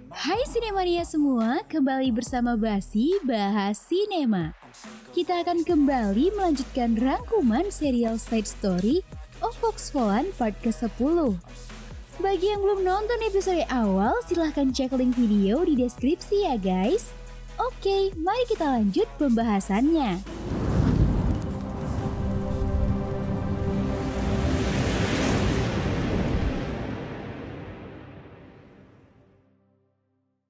Hai Sinemania semua, kembali bersama Basi Bahas Sinema. Kita akan kembali melanjutkan rangkuman serial Side Story of Fox Fallen part ke-10. Bagi yang belum nonton episode awal, silahkan cek link video di deskripsi ya guys. Oke, mari kita lanjut pembahasannya.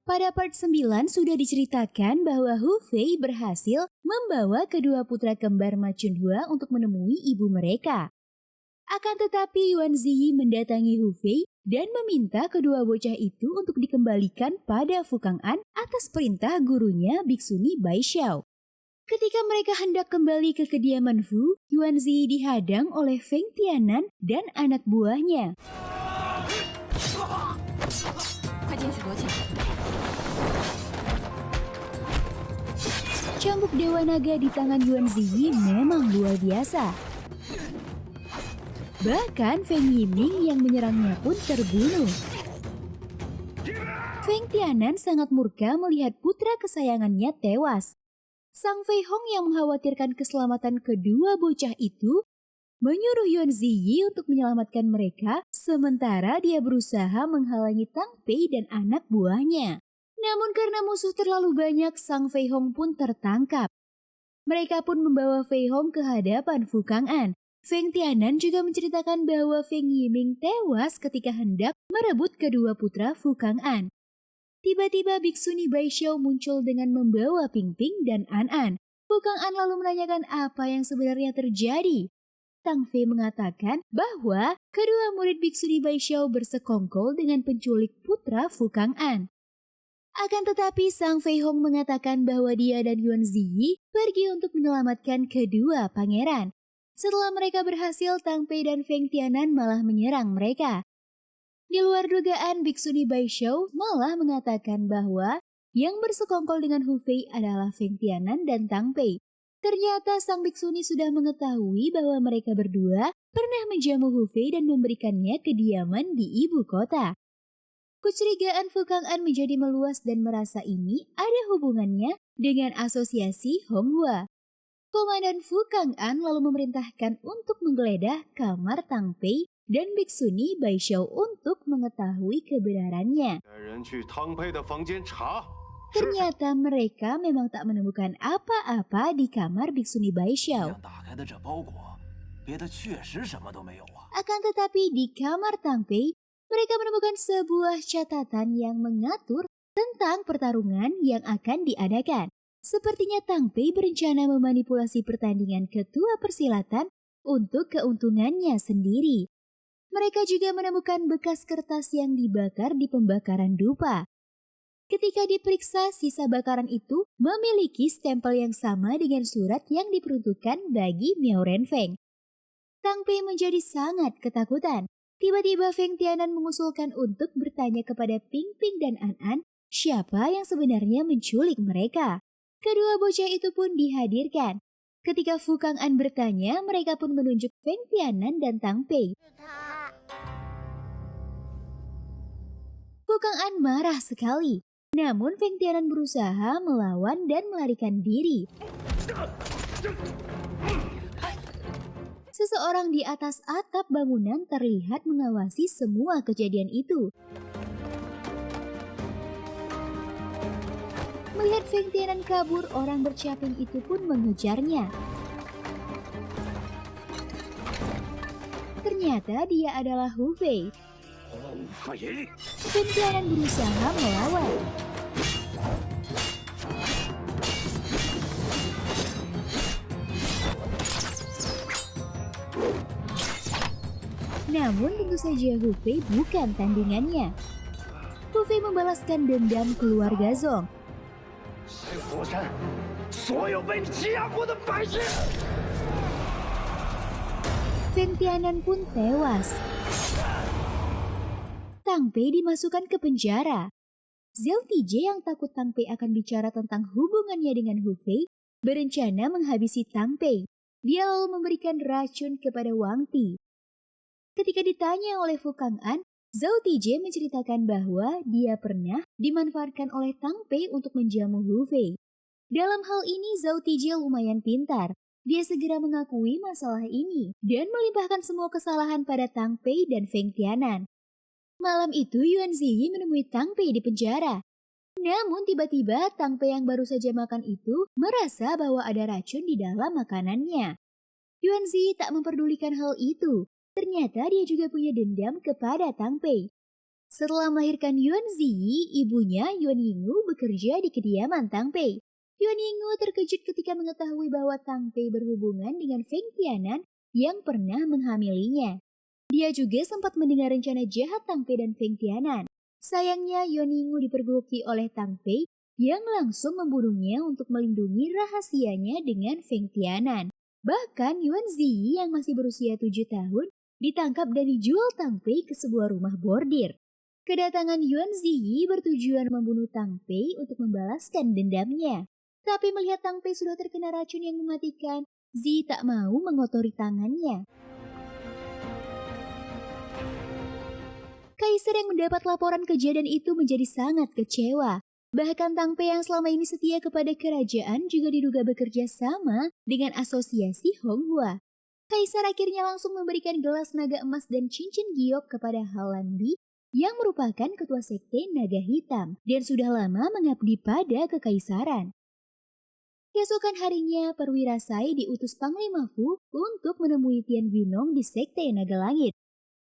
Pada part 9 sudah diceritakan bahwa Hu Fei berhasil membawa kedua putra kembar Ma Chunhua untuk menemui ibu mereka. Akan tetapi Yuan Ziyi mendatangi Hu Fei dan meminta kedua bocah itu untuk dikembalikan pada Fu Kang'an atas perintah gurunya Biksuni Bai Xiao. Ketika mereka hendak kembali ke kediaman Fu, Yuan Ziyi dihadang oleh Feng Tianan dan anak buahnya. Cambuk Dewa Naga di tangan Yuan Ziyi memang luar biasa. Bahkan Feng Yiming yang menyerangnya pun terbunuh. Feng Tianan sangat murka melihat putra kesayangannya tewas. Sang Fei Hong yang mengkhawatirkan keselamatan kedua bocah itu menyuruh Yuan Ziyi untuk menyelamatkan mereka, sementara dia berusaha menghalangi Tang Pei dan anak buahnya. Namun karena musuh terlalu banyak, Sang Fei Hong pun tertangkap. Mereka pun membawa Fei Hong ke hadapan Fu Kang'an. Feng Tianan juga menceritakan bahwa Feng Yiming tewas ketika hendak merebut kedua putra Fu Kang'an. Tiba-tiba Biksuni Bai Xiao muncul dengan membawa Ping Ping dan An An. Fu Kang'an lalu menanyakan apa yang sebenarnya terjadi. Tang Fei mengatakan bahwa kedua murid Biksuni Bai Xiao bersekongkol dengan penculik putra Fu Kang'an. Akan tetapi Sang Fei Hong mengatakan bahwa dia dan Yuan Ziyi pergi untuk menyelamatkan kedua pangeran. Setelah mereka berhasil, Tang Pei dan Feng Tianan malah menyerang mereka. Di luar dugaan, Biksuni Bai Xiao malah mengatakan bahwa yang bersekongkol dengan Hu Fei adalah Feng Tianan dan Tang Pei. Ternyata sang biksuni sudah mengetahui bahwa mereka berdua pernah menjamu Hu Fei dan memberikannya kediaman di ibu kota. Kecurigaan Fu Kang'an menjadi meluas dan merasa ini ada hubungannya dengan asosiasi Honghua. Komandan Fu Kang'an lalu memerintahkan untuk menggeledah kamar Tang Pei dan Biksuni Bai Xiao untuk mengetahui kebenarannya. Ternyata mereka memang tak menemukan apa-apa di kamar Biksuni Bai Xiao. Akan tetapi di kamar Tang Pei, mereka menemukan sebuah catatan yang mengatur tentang pertarungan yang akan diadakan. Sepertinya Tang Pei berencana memanipulasi pertandingan ketua persilatan untuk keuntungannya sendiri. Mereka juga menemukan bekas kertas yang dibakar di pembakaran dupa. Ketika diperiksa, sisa bakaran itu memiliki stempel yang sama dengan surat yang diperuntukkan bagi Miao Renfeng. Tang Pei menjadi sangat ketakutan. Tiba-tiba Feng Tianan mengusulkan untuk bertanya kepada Ping Ping dan An An siapa yang sebenarnya menculik mereka. Kedua bocah itu pun dihadirkan. Ketika Fu Kang'an bertanya, mereka pun menunjuk Feng Tianan dan Tang Pei. Fu Kang'an marah sekali. Namun Feng Tianan berusaha melawan dan melarikan diri. Seseorang di atas atap bangunan terlihat mengawasi semua kejadian itu. Melihat Feng Tianan kabur, orang bercaping itu pun mengejarnya. Ternyata dia adalah Hu Fei. Feng Tianan berusaha melawan. Namun tentu saja Hu Fei bukan tandingannya. Hu Fei membalaskan dendam keluarga Zong. Feng Tianan pun tewas. Tang Pei dimasukkan ke penjara. Zhao Tijie yang takut Tang Pei akan bicara tentang hubungannya dengan Hu Fei berencana menghabisi Tang Pei. Dia lalu memberikan racun kepada Wang Ti. Ketika ditanya oleh Fu Kang'an Zhao Tijie menceritakan bahwa dia pernah dimanfaatkan oleh Tang Pei untuk menjamu Hu Fei. Dalam hal ini Zhao Tijie lumayan pintar. Dia segera mengakui masalah ini dan melimpahkan semua kesalahan pada Tang Pei dan Feng Tianan. Malam itu Yuan Ziyi menemui Tang Pei di penjara. Namun tiba-tiba Tang Pei yang baru saja makan itu merasa bahwa ada racun di dalam makanannya. Yuan Ziyi tak memperdulikan hal itu. Ternyata dia juga punya dendam kepada Tang Pei. Setelah melahirkan Yuan Ziyi, ibunya Yuan Yinglu bekerja di kediaman Tang Pei. Yuan Yinglu terkejut ketika mengetahui bahwa Tang Pei berhubungan dengan Feng Tianan yang pernah menghamilinya. Dia juga sempat mendengar rencana jahat Tang Pei dan Feng Tianan. Sayangnya Yuan Yinglu dipergoki oleh Tang Pei yang langsung membunuhnya untuk melindungi rahasianya dengan Feng Tianan. Bahkan Yuan Ziyi yang masih berusia 7 tahun ditangkap dan dijual Tang Pei ke sebuah rumah bordir. Kedatangan Yuan Ziyi bertujuan membunuh Tang Pei untuk membalaskan dendamnya. Tapi melihat Tang Pei sudah terkena racun yang mematikan, Ziyi tak mau mengotori tangannya. Kaisar yang mendapat laporan kejadian itu menjadi sangat kecewa. Bahkan Tang Pei yang selama ini setia kepada kerajaan juga diduga bekerja sama dengan asosiasi Honghua. Kaisar akhirnya langsung memberikan gelas naga emas dan cincin giok kepada Halan Bi yang merupakan ketua sekte naga hitam dan sudah lama mengabdi pada kekaisaran. Keesokan harinya, perwira Sai diutus Panglima Fu untuk menemui Tian Guinong di sekte naga langit.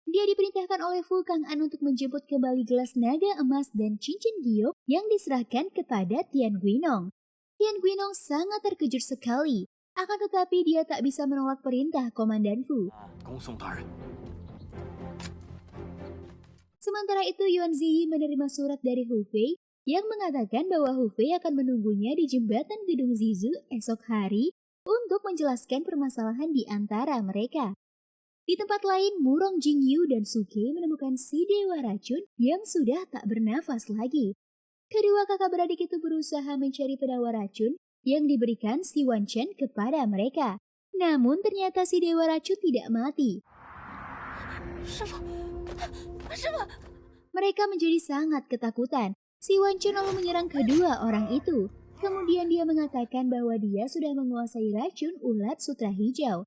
Dia diperintahkan oleh Fu Kang'an untuk menjemput kembali gelas naga emas dan cincin giok yang diserahkan kepada Tian Guinong. Tian Guinong sangat terkejut sekali. Akan tetapi dia tak bisa menolak perintah Komandan Fu. Sementara itu Yuan Ziyi menerima surat dari Hu Fei yang mengatakan bahwa Hu Fei akan menunggunya di jembatan Gedung Zizu esok hari untuk menjelaskan permasalahan di antara mereka. Di tempat lain, Murong Jingyu dan Suke menemukan si dewa racun yang sudah tak bernafas lagi. Kedua kakak beradik itu berusaha mencari penawar racun yang diberikan si Wan Chen kepada mereka. Namun ternyata si dewa racun tidak mati. Mereka menjadi sangat ketakutan. Si Wan Chen lalu menyerang kedua orang itu. Kemudian dia mengatakan bahwa dia sudah menguasai racun ulat sutra hijau.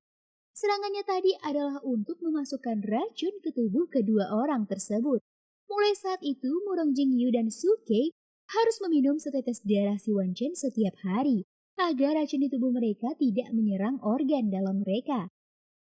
Serangannya tadi adalah untuk memasukkan racun ke tubuh kedua orang tersebut. Mulai saat itu, Murong Jingyu dan Suke harus meminum setetes darah si Wan Chen setiap hari, agar racun di tubuh mereka tidak menyerang organ dalam mereka.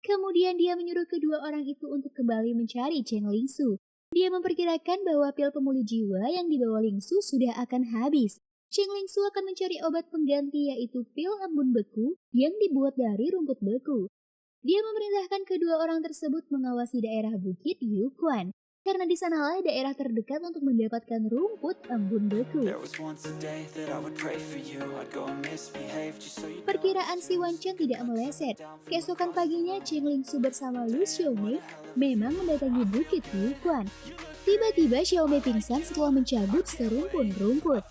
Kemudian dia menyuruh kedua orang itu untuk kembali mencari Cheng Lingsu. Dia memperkirakan bahwa pil pemulih jiwa yang dibawa Lingsu sudah akan habis. Cheng Lingsu akan mencari obat pengganti yaitu pil embun beku yang dibuat dari rumput beku. Dia memerintahkan kedua orang tersebut mengawasi daerah bukit Yuquan, karena di sanalah daerah terdekat untuk mendapatkan rumput embun beku. Perkiraan si Wan Chen tidak meleset. Keesokan paginya, Cheng Lingsu bersama Lu Xiaomei memang mendatangi bukit Yuquan. Tiba-tiba Xiaomei pingsan setelah mencabut serumpun rumput.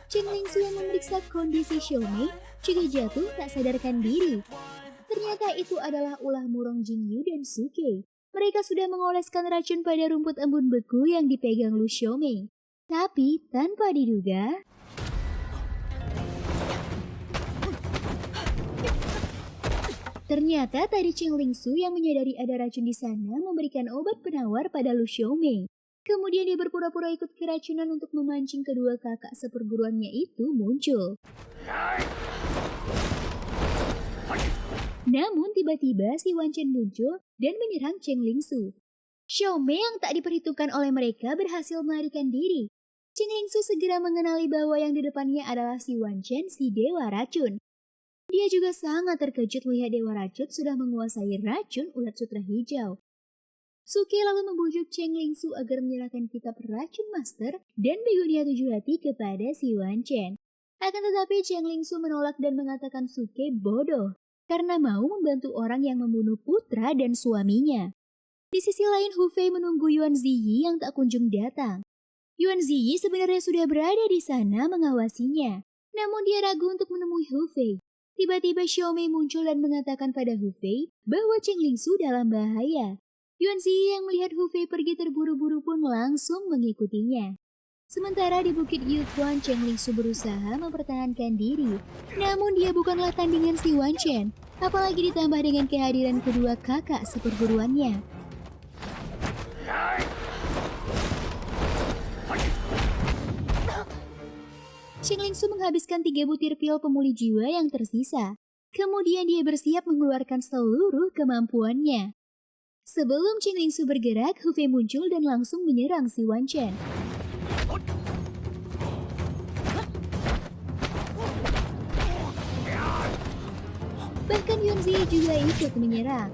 Cheng Lingsu yang memeriksa kondisi Xiaomei juga jatuh tak sadarkan diri. Ternyata itu adalah ulah Murong Jingyu dan Suke. Mereka sudah mengoleskan racun pada rumput embun beku yang dipegang Lu Xiaomei. Tapi tanpa diduga, ternyata tadi Cheng Lingsu yang menyadari ada racun di sana memberikan obat penawar pada Lu Xiaomei. Kemudian dia berpura-pura ikut keracunan untuk memancing kedua kakak seperguruannya itu muncul. Namun tiba-tiba si Wan Chen muncul dan menyerang Cheng Lingsu. Xiaomei yang tak diperhitungkan oleh mereka berhasil melarikan diri. Cheng Lingsu segera mengenali bahwa yang di depannya adalah si Wan Chen, si dewa racun. Dia juga sangat terkejut melihat dewa racun sudah menguasai racun ulat sutra hijau. Suke lalu membujuk Cheng Lingsu agar menyerahkan kitab racun master dan begonia 7 hati kepada si Wan Chen. Akan tetapi Cheng Lingsu menolak dan mengatakan Suke bodoh karena mau membantu orang yang membunuh putra dan suaminya. Di sisi lain, Hu Fei menunggu Yuan Ziyi yang tak kunjung datang. Yuan Ziyi sebenarnya sudah berada di sana mengawasinya, namun dia ragu untuk menemui Hu Fei. Tiba-tiba Xiaomei muncul dan mengatakan pada Hu Fei bahwa Cheng Lingsu dalam bahaya. Yuanzi yang melihat Hu Fei pergi terburu-buru pun langsung mengikutinya. Sementara di Bukit Yuquan, Cheng Lingsu berusaha mempertahankan diri. Namun dia bukanlah tandingan si Wan Chen, apalagi ditambah dengan kehadiran kedua kakak seperguruannya. Cheng Lingsu menghabiskan 3 butir pil pemulih jiwa yang tersisa. Kemudian dia bersiap mengeluarkan seluruh kemampuannya. Sebelum Cheng Lingsu bergerak, Hu Fei muncul dan langsung menyerang si Wan Chen. Bahkan Yuanzi juga ikut menyerang.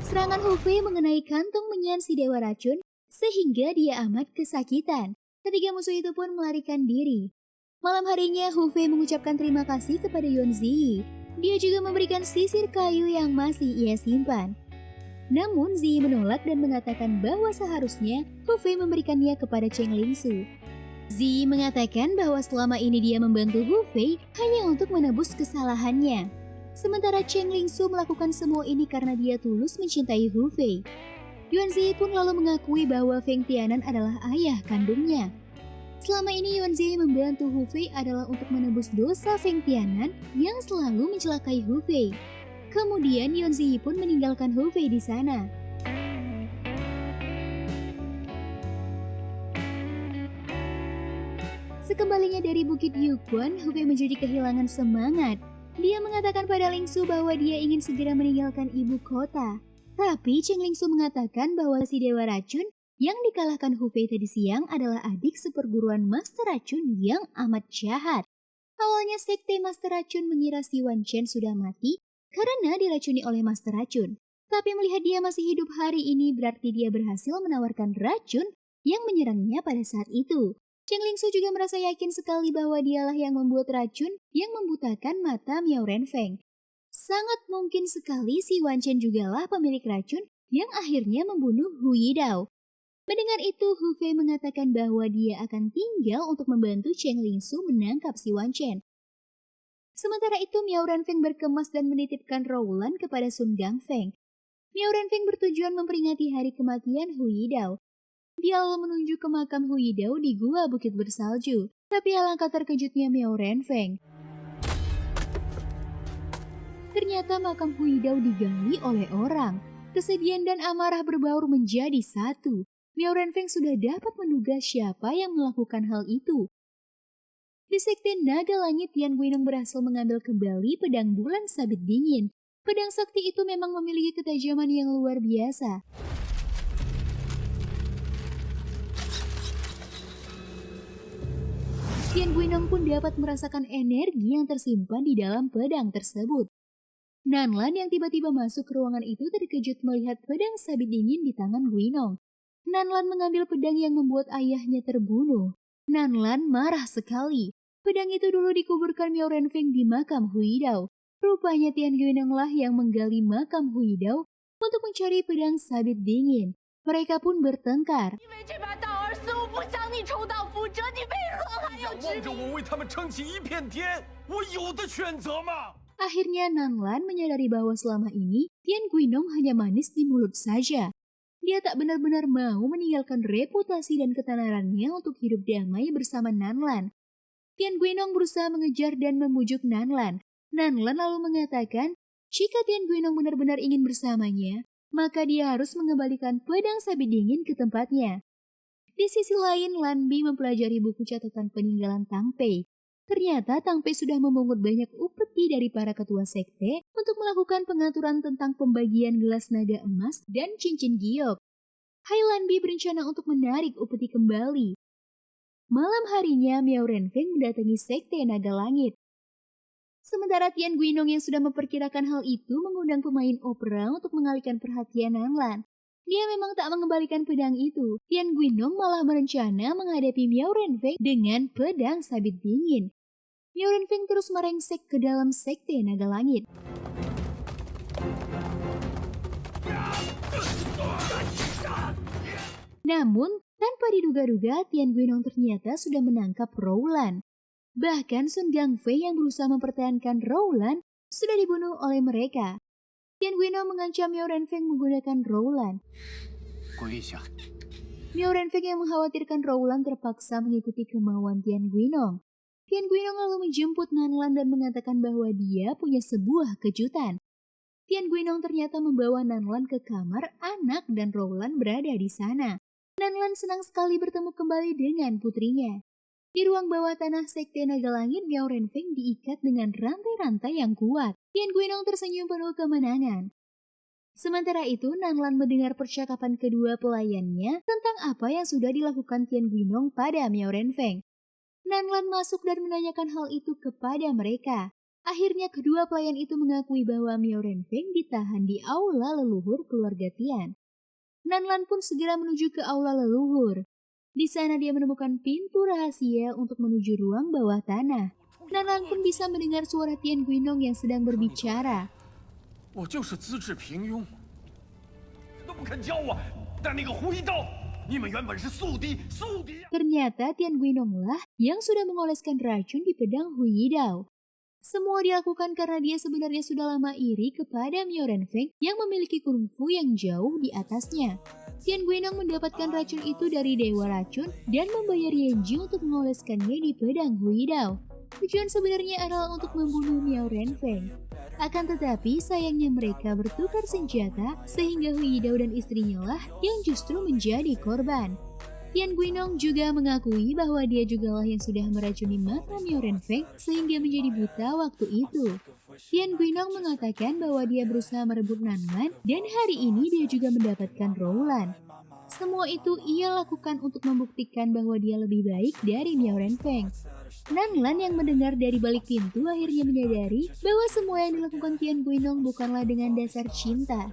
Serangan Hu Fei mengenai kantong menyan si dewa racun sehingga dia amat kesakitan. Ketiga musuh itu pun melarikan diri. Malam harinya Hu Fei mengucapkan terima kasih kepada Yuanzi. Dia juga memberikan sisir kayu yang masih ia simpan. Namun Ziyi menolak dan mengatakan bahwa seharusnya Hu Fei memberikannya kepada Cheng Lingsu. Ziyi mengatakan bahwa selama ini dia membantu Hu Fei hanya untuk menebus kesalahannya. Sementara Cheng Lingsu melakukan semua ini karena dia tulus mencintai Hu Fei. Yuanzi pun lalu mengakui bahwa Feng Tianan adalah ayah kandungnya. Selama ini Yuanzi membantu Hu Fei adalah untuk menebus dosa Feng Tianan yang selalu mencelakai Hu Fei. Kemudian Yuanzi pun meninggalkan Hu Fei di sana. Sekembalinya dari Bukit Yuquan, Hu Fei menjadi kehilangan semangat. Dia mengatakan pada Lingsu bahwa dia ingin segera meninggalkan ibu kota. Tapi Cheng Lingsu mengatakan bahwa si dewa racun yang dikalahkan Hu Fei tadi siang adalah adik seperguruan Master Racun yang amat jahat. Awalnya sekte Master Racun mengira si Wan Chen sudah mati karena diracuni oleh Master Racun. Tapi melihat dia masih hidup hari ini berarti dia berhasil menawarkan racun yang menyerangnya pada saat itu. Cheng Lingsu juga merasa yakin sekali bahwa dialah yang membuat racun yang membutakan mata Miao Renfeng. Sangat mungkin sekali si Wan Chen jugalah pemilik racun yang akhirnya membunuh Hu Yidao. Mendengar itu, Hu Fei mengatakan bahwa dia akan tinggal untuk membantu Cheng Lingsu menangkap si Wan Chen. Sementara itu, Miao Renfeng berkemas dan menitipkan Rowland kepada Sun Gangfeng. Miao Renfeng bertujuan memperingati hari kematian Hu Yidao. Dia lalu menuju ke makam Hu Yidao di Gua Bukit Bersalju. Tapi alangkah terkejutnya Miao Renfeng. Ternyata makam Hu Yidao digali oleh orang. Kesedihan dan amarah berbaur menjadi satu. Miao Renfeng sudah dapat menduga siapa yang melakukan hal itu. Di sekte Naga Langit, Tian Guinong berhasil mengambil kembali pedang bulan sabit dingin. Pedang sakti itu memang memiliki ketajaman yang luar biasa. Tian Guinong pun dapat merasakan energi yang tersimpan di dalam pedang tersebut. Nanlan yang tiba-tiba masuk ke ruangan itu terkejut melihat pedang sabit dingin di tangan Guinong. Nanlan mengambil pedang yang membuat ayahnya terbunuh. Nanlan marah sekali. Pedang itu dulu dikuburkan Miao Renfeng di makam Hu Yidao. Rupanya Tian Guinong lah yang menggali makam Hu Yidao untuk mencari pedang sabit dingin. Mereka pun bertengkar. Akhirnya Nanlan menyadari bahwa selama ini Tian Guinong hanya manis di mulut saja. Dia tak benar-benar mau meninggalkan reputasi dan ketenarannya untuk hidup damai bersama Nanlan. Tian Guinong berusaha mengejar dan memujuk Nanlan. Nanlan lalu mengatakan, jika Tian Guinong benar-benar ingin bersamanya, maka dia harus mengembalikan pedang sabit dingin ke tempatnya. Di sisi lain, Lan Bi mempelajari buku catatan peninggalan Tang Pei. Ternyata Tang Pei sudah memungut banyak upeti dari para ketua sekte untuk melakukan pengaturan tentang pembagian gelas naga emas dan cincin giok. Hai Lan Bi berencana untuk menarik upeti kembali. Malam harinya Miao Renfeng mendatangi sekte Naga Langit. Sementara Tian Guinong yang sudah memperkirakan hal itu mengundang pemain opera untuk mengalihkan perhatian Nanlan. Dia memang tak mengembalikan pedang itu. Tian Guinong malah berencana menghadapi Miao Renfeng dengan pedang sabit dingin. Miao Renfeng terus merengsek ke dalam sekte Naga Langit. Namun, tanpa diduga-duga, Tian Guinong ternyata sudah menangkap Rowland. Bahkan Sun Gangfei yang berusaha mempertahankan Rowland sudah dibunuh oleh mereka. Tian Guinong mengancam Miao Renfeng menggunakan Rowland. Miao Renfeng yang mengkhawatirkan Rowland terpaksa mengikuti kemauan Tian Guinong. Tian Guinong lalu menjemput Nanlan dan mengatakan bahwa dia punya sebuah kejutan. Tian Guinong ternyata membawa Nanlan ke kamar anak dan Rowland berada di sana. Nanlan senang sekali bertemu kembali dengan putrinya. Di ruang bawah tanah Sekte Naga Langit, Miao Renfeng diikat dengan rantai-rantai yang kuat. Tian Guinong tersenyum penuh kemenangan. Sementara itu, Nanlan mendengar percakapan kedua pelayannya tentang apa yang sudah dilakukan Tian Guinong pada Miao Renfeng. Nanlan masuk dan menanyakan hal itu kepada mereka. Akhirnya kedua pelayan itu mengakui bahwa Miao Renfeng ditahan di aula leluhur keluarga Tian. Nanlan pun segera menuju ke aula leluhur. Di sana dia menemukan pintu rahasia untuk menuju ruang bawah tanah. Nanlan pun bisa mendengar suara Tian Guinong yang sedang berbicara. Ternyata Tian Guinong lah yang sudah mengoleskan racun di pedang Hu Yidao. Semua dilakukan karena dia sebenarnya sudah lama iri kepada Miao Renfeng yang memiliki kungfu yang jauh di atasnya. Tian Guinong mendapatkan racun itu dari Dewa Racun dan membayar Yanji untuk mengoleskannya di pedang Hu Yidao. Tujuan sebenarnya adalah untuk membunuh Miao Renfeng. Akan tetapi sayangnya mereka bertukar senjata sehingga Hu Yidao dan istrinya lah yang justru menjadi korban. Tian Guinong juga mengakui bahwa dia jugalah yang sudah meracuni mata Miao Renfeng sehingga menjadi buta waktu itu. Tian Guinong mengatakan bahwa dia berusaha merebut Nanlan dan hari ini dia juga mendapatkan Rowland. Semua itu ia lakukan untuk membuktikan bahwa dia lebih baik dari Miao Renfeng. Nanlan yang mendengar dari balik pintu akhirnya menyadari bahwa semua yang dilakukan Tian Guinong bukanlah dengan dasar cinta.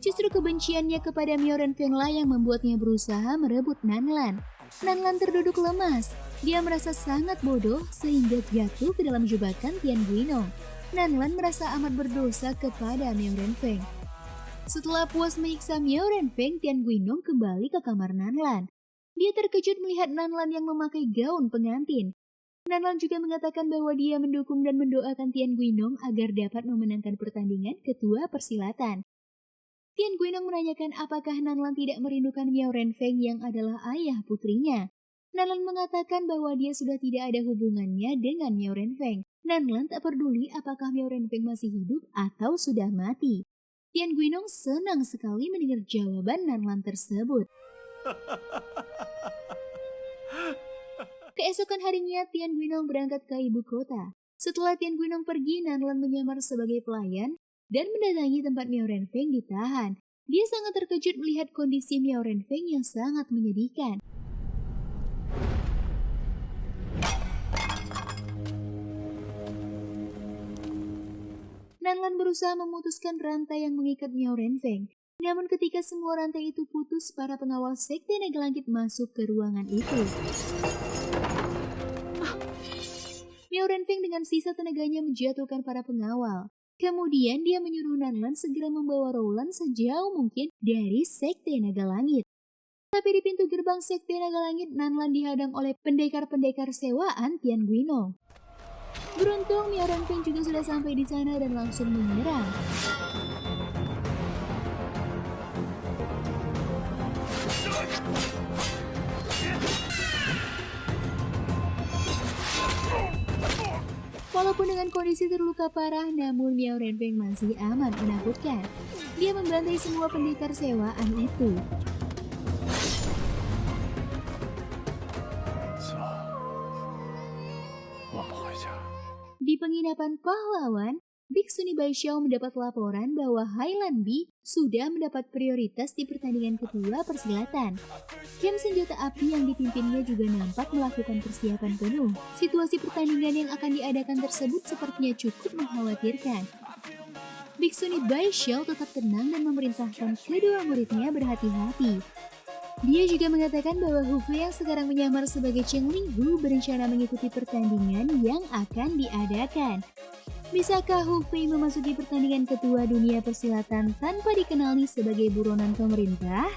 Justru kebenciannya kepada Miao Renfeng lah yang membuatnya berusaha merebut Nanlan. Nanlan terduduk lemas. Dia merasa sangat bodoh sehingga jatuh ke dalam jebakan Tian Guinong. Nanlan merasa amat berdosa kepada Miao Renfeng. Setelah puas menyiksa Miao Renfeng, Tian Guinong kembali ke kamar Nanlan. Dia terkejut melihat Nanlan yang memakai gaun pengantin. Nanlan juga mengatakan bahwa dia mendukung dan mendoakan Tian Guinong agar dapat memenangkan pertandingan ketua persilatan. Tian Guinong menanyakan apakah Nanlan tidak merindukan Miao Renfeng yang adalah ayah putrinya. Nanlan mengatakan bahwa dia sudah tidak ada hubungannya dengan Miao Renfeng. Nanlan tak peduli apakah Miao Renfeng masih hidup atau sudah mati. Tian Guinong senang sekali mendengar jawaban Nanlan tersebut. Keesokan harinya, Tian Guinong berangkat ke ibu kota. Setelah Tian Guinong pergi, Nanlan menyamar sebagai pelayan dan mendatangi tempat Miao Renfeng ditahan. Dia sangat terkejut melihat kondisi Miao Renfeng yang sangat menyedihkan. Nanlan berusaha memutuskan rantai yang mengikat Miao Renfeng. Namun ketika semua rantai itu putus, para pengawal Sekte Naga Langit masuk ke ruangan itu. Miao Renfeng dengan sisa tenaganya menjatuhkan para pengawal. Kemudian dia menyuruh Nanlan segera membawa Rowland sejauh mungkin dari Sekte Naga Langit. Tapi di pintu gerbang Sekte Naga Langit, Nanlan dihadang oleh pendekar-pendekar sewaan Tian Guinong. Beruntung Miao Renfeng juga sudah sampai di sana dan langsung menyerang. Walaupun dengan kondisi terluka parah, namun Miao Renfeng masih aman menakutkan. Dia membantai semua pendekar sewaan itu. Di penginapan pahlawan, Biksuni Baixiao mendapat laporan bahwa Hailan Bi sudah mendapat prioritas di pertandingan kedua persilatan. Camp senjata api yang dipimpinnya juga nampak melakukan persiapan penuh. Situasi pertandingan yang akan diadakan tersebut sepertinya cukup mengkhawatirkan. Biksuni Baixiao tetap tenang dan memerintahkan kedua muridnya berhati-hati. Dia juga mengatakan bahwa Hu Fei yang sekarang menyamar sebagai Cheng Linghu berencana mengikuti pertandingan yang akan diadakan. Bisakah Hu Fei memasuki pertandingan ketua dunia persilatan tanpa dikenali sebagai buronan pemerintah?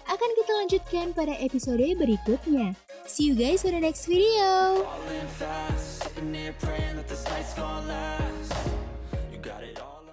Akan kita lanjutkan pada episode berikutnya. See you guys on the next video. got it all